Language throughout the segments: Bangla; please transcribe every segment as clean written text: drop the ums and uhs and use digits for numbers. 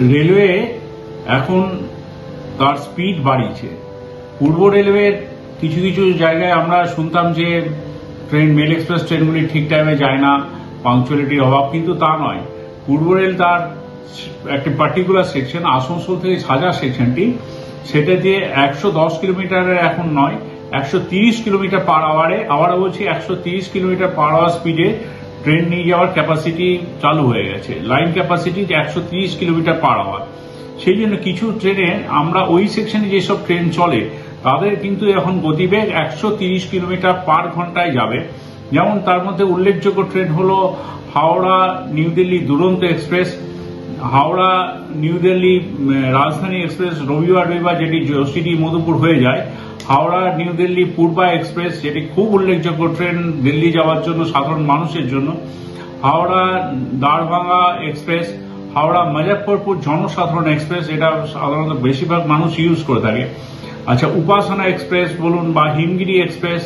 রেলওয়ে এখন তার স্পিড বাড়িয়েছে। পূর্ব রেলওয়ের কিছু কিছু জায়গায় আমরা শুনতাম যে মেল এক্সপ্রেস ট্রেনগুলি ঠিক টাইমে যায় না, পাংচুয়ালিটির অভাব, কিন্তু তা নয়। পূর্ব রেল তার একটি পার্টিকুলার সেকশন, আসানসোল থেকে ঝাঁঝা সেকশনটি, সেটা দিয়ে 110 কিলোমিটারের এখন নয়, 130 কিলোমিটার পার আওয়ারে, আবার বলছি 130 কিলোমিটার পার আওয়ার স্পিডে ট্রেন নিয়ে যাওয়ার ক্যাপাসিটি চালু হয়ে গেছে। Line capacity 130 kilometre per hour. সেই জন্য কিছু ট্রেনে আমরা ওই সেকশনে যেসব ট্রেন চলে তাদের কিন্তু এখন গতিবেগ 130 কিলোমিটার পার ঘন্টায় যাবে। যেমন তার মধ্যে উল্লেখযোগ্য ট্রেন হল হাওড়া নিউ দিল্লি দুরন্ত এক্সপ্রেস, হাওড়া নিউ দিল্লি রাজধানী এক্সপ্রেস রবিবার যেটি জোশিডি মধুপুর হয়ে যায়, হাওড়া নিউ দিল্লি পূর্বা এক্সপ্রেস যেটি খুব উল্লেখযোগ্য ট্রেন দিল্লি যাওয়ার জন্য সাধারণ মানুষের জন্য, হাওড়া দারভাঙ্গা এক্সপ্রেস, হাওড়া মুজফ্ফরপুর জনসাধারণ এক্সপ্রেস, এটা সাধারণত বেশিরভাগ মানুষ ইউজ করে থাকে। আচ্ছা, উপাসনা এক্সপ্রেস বলুন বা হিমগিরি এক্সপ্রেস,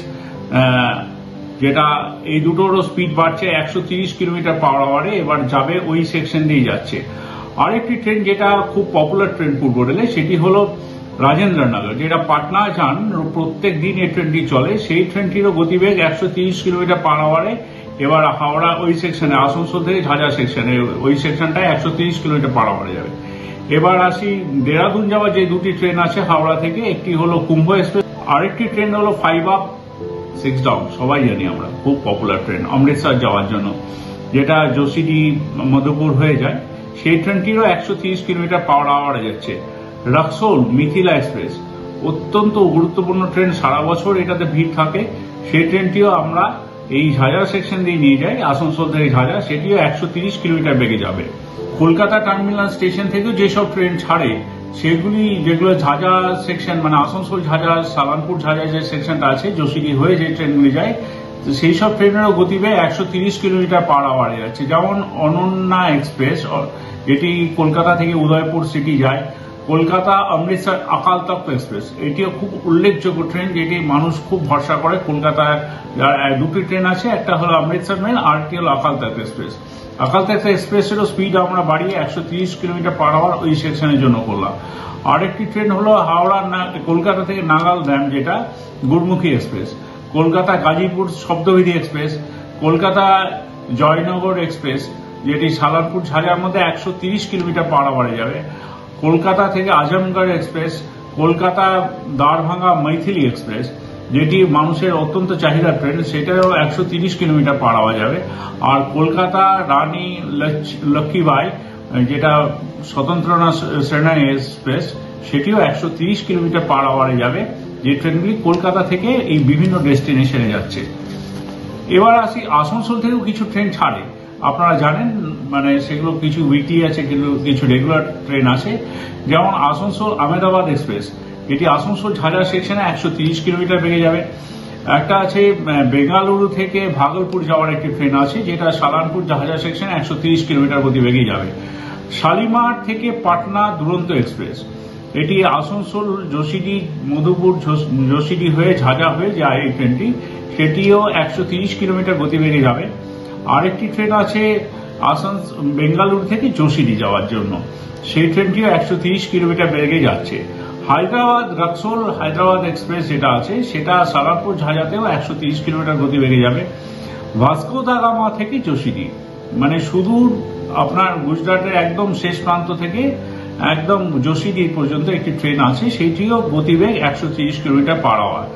যেটা এই দুটোরও স্পিড বাড়ছে 130 কিলোমিটার পার আওয়ারে, এবার যাবে ওই সেকশন দিয়ে যাচ্ছে। আরেকটি ট্রেন যেটা খুব পপুলার ট্রেন পূর্ব রেলে, সেটি হল রাজেন্দ্রনগর, যেটা পাটনা যান প্রত্যেক দিন এই ট্রেনটি চলে। সেই ট্রেনটিরও গতিবেগ 130 কিলোমিটার পার আওয়ারে। এবার হাওড়া ওই সেকশনে, আসানসোল থেকে ঝাঁঝা সেকশনে, ওই সেকশনটায় 130 কিলোমিটার পার আওয়ারে যাবে। এবার আসি দেরাদুন যাওয়ার যে দুটি ট্রেন আছে হাওড়া থেকে, একটি হলো কুম্ভ এক্সপ্রেস, আরেকটি ট্রেন হলো 5 up 6 down, সবাই জানি আমরা, খুব পপুলার ট্রেন অমৃতসর যাওয়ার জন্য, যেটা জোশিডি মধুপুর হয়ে যায়। সেই ট্রেনটিরও 130 কিলোমিটার পার আওয়ারে যাচ্ছে। রক্সোল মিথিলা এক্সপ্রেস অত্যন্ত গুরুত্বপূর্ণ ট্রেন, সারা বছর এটাতে ভিড় থাকে। সেই ট্রেনটিও আমরা এই ঝাঁঝা সেকশন দিয়ে নিয়ে যাই, আসানসোল থেকে ঝাঁঝা, সেটিও 130 কিলোমিটার বেগে যাবে। কলকাতা টার্মিনাল স্টেশন থেকেও যেসব ট্রেন ছাড়ে সেগুলি, যেগুলো ঝাঁঝা সেকশন মানে আসানসোল ঝাঁঝা সালানপুর ঝাঁঝা যে সেকশনটা আছে জোশিডি হয়ে যে ট্রেনগুলি যায়, সেই সব ট্রেনেরও গতিবেগ 130 কিলোমিটার পার আওয়ারে যাচ্ছে। যেমন অনন্যা এক্সপ্রেস, যেটি কলকাতা থেকে উদয়পুর সিটি যায়, কলকাতা অমৃতসর আকাল তখ্ত এক্সপ্রেস, এটিও খুব উল্লেখযোগ্য ট্রেন, যেটি মানুষ খুব ভরসা করে। কলকাতায় দুটি ট্রেন আছে, একটা হলো অমৃতসর মেল, আর একটি হলো আকাল তখ্ত এক্সপ্রেস। আকাল তখ্ত এক্সপ্রেসেরও স্পিড আমরা বাড়িয়ে 130 কিলোমিটার পার আওয়ার ওই সেকশনের জন্য করলাম। আরেকটি ট্রেন হলো হাওড়া কলকাতা থেকে নাগাল ড্যাম, যেটা গুরমুখী এক্সপ্রেস, কলকাতা গাজীপুর শব্দবিধি এক্সপ্রেস, কলকাতা জয়নগর এক্সপ্রেস, যেটি সালানপুর ঝাঁঝার মধ্যে 130 কিলোমিটার পার আওয়ারে যাবে, কলকাতা থেকে আজমগড় এক্সপ্রেস, কলকাতা দারভাঙ্গা মৈথিলি এক্সপ্রেস, যেটি মানুষের অত্যন্ত চাহিদার ট্রেন, সেটাও 130 কিলোমিটার পার আওয়ার যাবে। আর কলকাতা রানী লক্ষ্মীবাই, যেটা স্বতন্ত্রনা সেনানি এক্সপ্রেস, সেটিও 130 কিলোমিটার পার আওয়ারে যাবে। যে ট্রেনগুলি কলকাতা থেকে এই বিভিন্ন ডেস্টিনেশনে যাচ্ছে। এবার আসি, আসানসোল থেকেও কিছু ট্রেন ছাড়ে, আপনারা জানেন, মানে সেগুলো কিছু উইকলি আছে, কিছু রেগুলার ট্রেন আছে। যেমন আসানসোল আহমেদাবাদ এক্সপ্রেস, এটি আসানসোল ঝাঁঝা সেকশনে 130 কিলোমিটার বেগে যাবে। একটা আছে বেঙ্গালুরু থেকে ভাগলপুর যাওয়ার একটি ট্রেন আছে, যেটা সালানপুর ঝাঁঝা সেকশনে 130 কিলোমিটার গতি বেগে যাবে। শালিমার থেকে পাটনা দুরন্ত এক্সপ্রেস, এটি আসানসোল জোশিডি মধুপুর জোশিডি হয়ে ঝাঁঝা হয়ে যায় এই ট্রেনটি, সেটিও 130 কিলোমিটার গতিবেগে যাবে। আরেকটি ট্রেন আছে বেঙ্গালুরু থেকে জোশিডি যাওয়ার জন্য, সেই ট্রেনটিও 130 কিলোমিটার বেগে যাচ্ছে। হায়দ্রাবাদ রক্সোল হায়দ্রাবাদ এক্সপ্রেস যেটা আছে, সেটা সালানপুর ঝাঁঝাতেও 130 কিলোমিটার গতিবেগে যাবে। ভাস্কো দা গামা থেকে জোশিডি, মানে সুদূর আপনার গুজরাটের একদম শেষ প্রান্ত থেকে একদম জোশিডি পর্যন্ত একটি ট্রেন আছে, সেইটিও গতিবেগ 130 কিলোমিটার পার আওয়ার।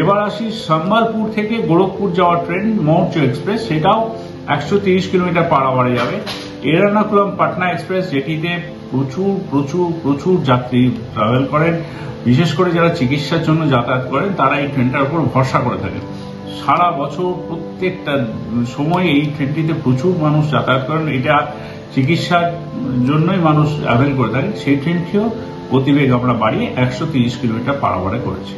এবার আসি সম্বলপুর থেকে গোরখপুর যাওয়ার ট্রেন মৌর্য এক্সপ্রেস, সেটাও 130 কিলোমিটার পার আওয়ারে যাবে। এরানাকুলাম পাটনা এক্সপ্রেস, যেটিতে প্রচুর প্রচুর প্রচুর যাত্রী ট্রাভেল করেন, বিশেষ করে যারা চিকিৎসার জন্য যাতায়াত করেন তারা এই ট্রেনটার উপর ভরসা করে থাকেন। সারা বছর প্রত্যেকটা সময় এই ট্রেনটিতে প্রচুর মানুষ যাতায়াত করেন, এটা চিকিৎসার জন্যই মানুষ অ্যাভেল করে থাকেন। সেই ট্রেনটিও গতিবেগ আমরা বাড়িয়ে 130 কিলোমিটার পার আওয়ারে করেছি।